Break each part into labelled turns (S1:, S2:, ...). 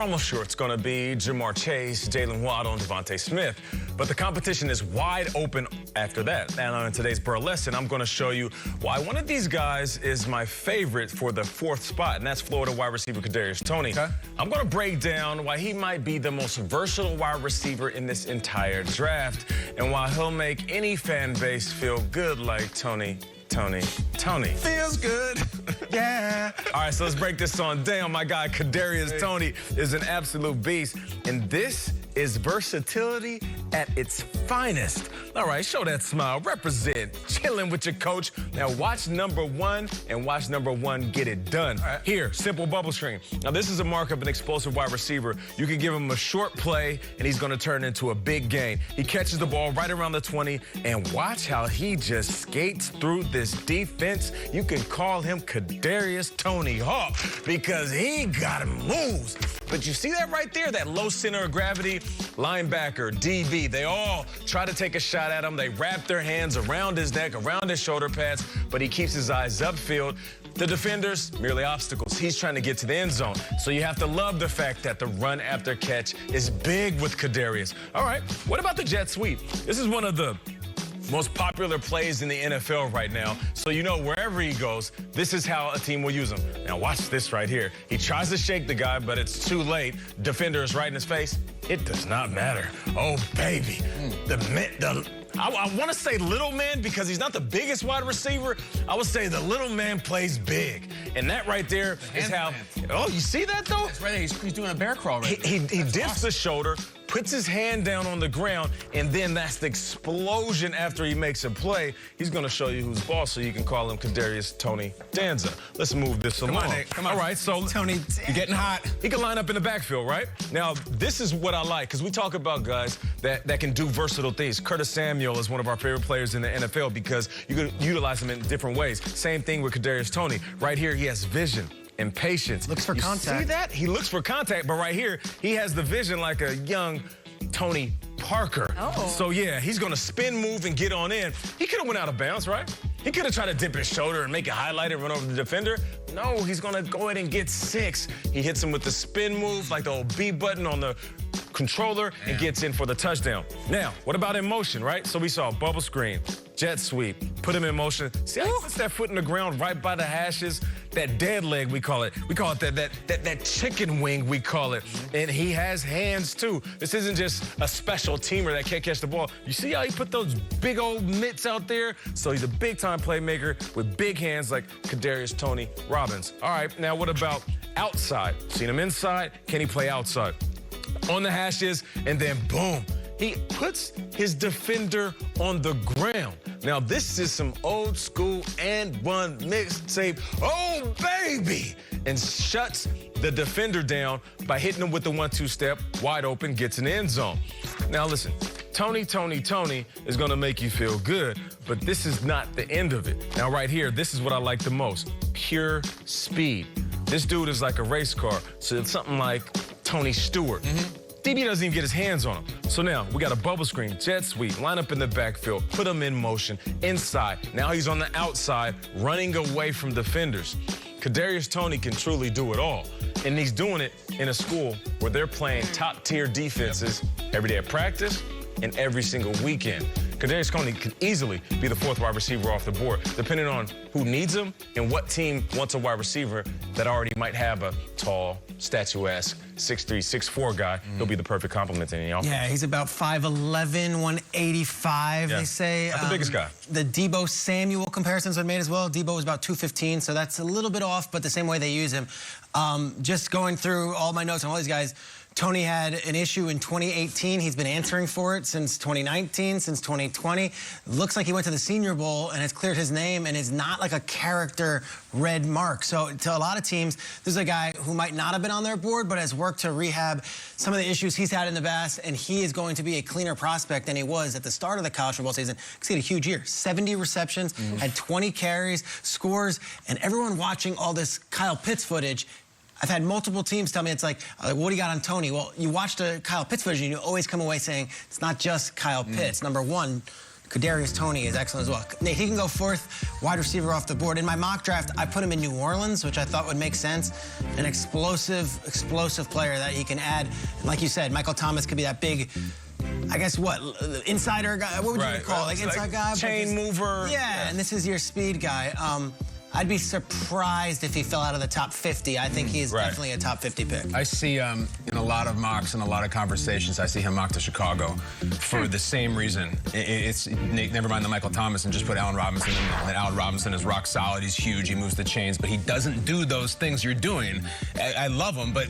S1: Almost sure it's going to be Jamar Chase, Jalen Waddle, and Devontae Smith. But the competition is wide open after that. And in today's Burr lesson, I'm going to show you why one of these guys is my favorite for the 4th spot, and that's Florida wide receiver Kadarius Toney. Okay. I'm going to break down why he might be the most versatile wide receiver in this entire draft, and why he'll make any fan base feel good like Tony. Feels good. Yeah. All right, so let's break this on down. My guy, Kadarius Toney, is an absolute beast. And this is versatility at its finest. All right, show that smile. Represent. Chilling with your coach. Now watch number 1 and watch number 1 get it done. Right. Here, simple bubble screen. Now this is a mark of an explosive wide receiver. You can give him a short play and he's going to turn into a big gain. He catches the ball right around the 20 and watch how he just skates through this defense. You can call him Kadarius Toney Hawk because he got moves. But you see that right there, that low center of gravity? Linebacker, DB, they all try to take a shot at him. They wrap their hands around his neck, around his shoulder pads, but he keeps his eyes upfield. The defenders, merely obstacles. He's trying to get to the end zone. So you have to love the fact that the run after catch is big with Kadarius. All right, what about the jet sweep? This is one of the most popular plays in the NFL right now. So you know wherever he goes, this is how a team will use him. Now watch this right here. He tries to shake the guy, but it's too late. Defender is right in his face. It does not matter. Oh, baby. I want to say little man because he's not the biggest wide receiver. I would say the little man plays big. And that right there is how... Oh, you see that, though?
S2: That's right. He's doing a bear crawl right
S1: He dips the shoulder, puts his hand down on the ground, and then that's the explosion after he makes a play. He's going to show you who's boss, so you can call him Kadarius Toney Danza. Let's move this along.
S2: Come on, Nick. Come on.
S1: All right, so
S2: Tony, you're getting hot.
S1: He can line up in the backfield, right? Now, this is what I like, because we talk about guys that can do versatile things. Curtis Samuel is one of our favorite players in the NFL because you can utilize him in different ways. Same thing with Kadarius Toney. Right here, he has vision and patience.
S2: Looks for contact.
S1: See that? He looks for contact, but right here, he has the vision like a young Tony Parker.
S3: Oh.
S1: So yeah, he's gonna spin, move, and get on in. He could have went out of bounds, right? He could have tried to dip his shoulder and make a highlight and run over the defender. No, he's gonna go ahead and get 6. He hits him with the spin move, like the old B button on the controller, and gets in for the touchdown. Now, what about in motion, right? So we saw bubble screen, jet sweep, put him in motion. See how he puts that foot in the ground right by the hashes? That dead leg, we call it. We call it that chicken wing, we call it. And he has hands, too. This isn't just a special teamer that can't catch the ball. You see how he put those big old mitts out there? So he's a big-time playmaker with big hands like Kadarius Toney Robbins. All right, now what about outside? Seen him inside. Can he play outside? On the hashes, and then boom. He puts his defender on the ground. Now, this is some old school and one mixtape. Oh, baby! And shuts the defender down by hitting him with the 1-2 step, wide open, gets in the end zone. Now, listen, Tony is going to make you feel good, but this is not the end of it. Now, right here, this is what I like the most. Pure speed. This dude is like a race car, so it's something like Tony Stewart. DB doesn't even get his hands on him. So now we got a bubble screen, jet sweep, line up in the backfield, put him in motion, inside. Now he's on the outside, running away from defenders. Kadarius Toney can truly do it all. And he's doing it in a school where they're playing top-tier defenses every day at practice and every single weekend. Kadarius Toney could easily be the 4th wide receiver off the board, depending on who needs him and what team wants a wide receiver that already might have a tall, statuesque, 6'3", 6'4" guy. He'll be the perfect complement to y'all.
S2: Yeah, he's about 5'11", 185, they say.
S1: Not the biggest guy.
S2: The Deebo Samuel comparisons are made as well. Deebo was about 215, so that's a little bit off, but the same way they use him. Just going through all my notes on all these guys, Tony had an issue in 2018. He's been answering for it since 2019, since 2020. Looks like he went to the Senior Bowl and has cleared his name and is not like a character red mark. So to a lot of teams, this is a guy who might not have been on their board, but has worked to rehab some of the issues he's had in the past, and he is going to be a cleaner prospect than he was at the start of the college football season. Because he had a huge year, 70 receptions, had 20 carries, scores, and everyone watching all this Kyle Pitts footage. I've had multiple teams tell me, it's like, what do you got on Tony? Well, you watch the Kyle Pitts footage and you always come away saying, it's not just Kyle Pitts. Number one, Kadarius Toney is excellent as well. He can go fourth wide receiver off the board. In my mock draft, I put him in New Orleans, which I thought would make sense. An explosive player that he can add. And like you said, Michael Thomas could be that big, I guess what, insider guy? What would you call it? Like inside guy?
S1: Chain mover.
S2: Yeah, and this is your speed guy. I'd be surprised if he fell out of the top 50. I think he's definitely a top 50 pick.
S3: I see in a lot of mocks and a lot of conversations, I see him mocked to Chicago for the same reason. It's never mind the Michael Thomas and just put Allen Robinson in there. And Allen Robinson is rock solid. He's huge. He moves the chains, but he doesn't do those things you're doing. I love him, but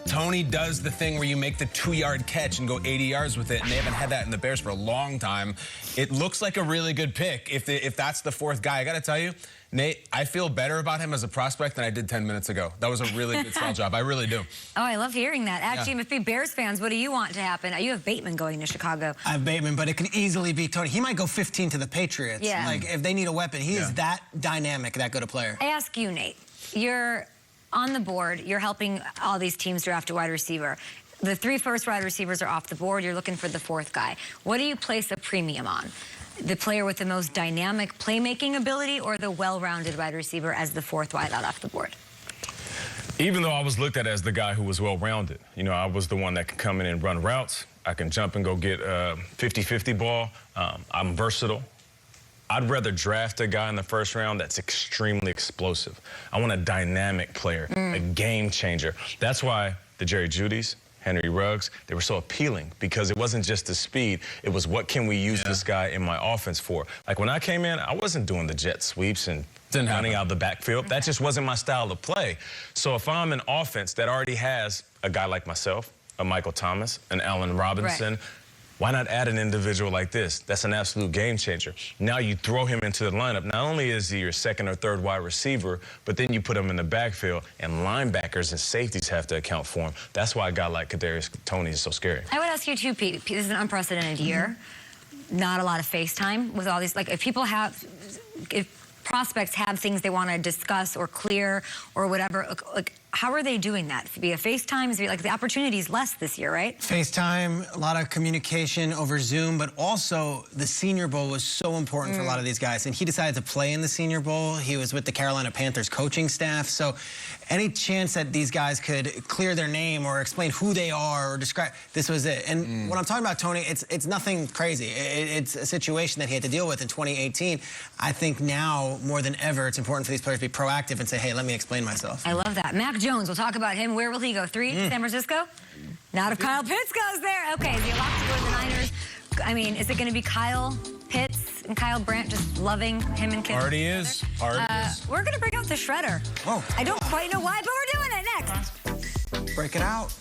S3: Toney does the thing where you make the 2-yard catch and go 80 yards with it, and they haven't had that in the Bears for a long time. It looks like a really good pick if that's the fourth guy. I got to tell you, Nate, I feel better about him as a prospect than I did 10 minutes ago. That was a really good sell job. I really do.
S4: Oh, I love hearing that. Actually, if you're Bears fans, what do you want to happen? You have Bateman going to Chicago.
S2: I have Bateman, but it could easily be Toney. He might go 15 to the Patriots.
S4: Yeah.
S2: Like, if they need a weapon, he is that dynamic, that good a player.
S4: I ask you, Nate, you're on the board. You're helping all these teams draft a wide receiver. The 3 first wide receivers are off the board. You're looking for the 4th guy. What do you place a premium on? The player with the most dynamic playmaking ability or the well-rounded wide receiver as the 4th wide out off the board?
S1: Even though I was looked at as the guy who was well-rounded, you know, I was the one that can come in and run routes. I can jump and go get a 50-50 ball. I'm versatile. I'd rather draft a guy in the first round that's extremely explosive. I want a dynamic player, a game changer. That's why the Jerry Judys, Henry Ruggs, they were so appealing because it wasn't just the speed. It was what can we use this guy in my offense for. Like when I came in, I wasn't doing the jet sweeps and running out of the backfield. That just wasn't my style of play. So if I'm an offense that already has a guy like myself, a Michael Thomas, an Allen Robinson, why not add an individual like this? That's an absolute game changer. Now you throw him into the lineup. Not only is he your 2nd or 3rd wide receiver, but then you put him in the backfield, and linebackers and safeties have to account for him. That's why a guy like Kadarius Toney is so scary.
S4: I would ask you too, Pete. This is an unprecedented year. Not a lot of FaceTime with all these. Like, if prospects have things they want to discuss or clear or whatever, like, how are they doing that? Via FaceTime? Like, the opportunity is less this year, right?
S2: FaceTime, a lot of communication over Zoom, but also the Senior Bowl was so important for a lot of these guys. And he decided to play in the Senior Bowl. He was with the Carolina Panthers coaching staff. So any chance that these guys could clear their name or explain who they are or describe, this was it. And when I'm talking about Toney, it's nothing crazy. It's a situation that he had to deal with in 2018. I think now, more than ever, it's important for these players to be proactive and say, hey, let me explain myself.
S4: I love that. Mac Jones, we'll talk about him. Where will he go? 3? San Francisco? Not if Kyle Pitts goes there. Okay, is he locked to go to the Niners? I mean, is it going to be Kyle Pitts and Kyle Brandt just loving him and Kim?
S3: Already is.
S4: We're going to bring out the shredder.
S2: Oh.
S4: I don't quite know why, but we're doing it next.
S2: Break it out.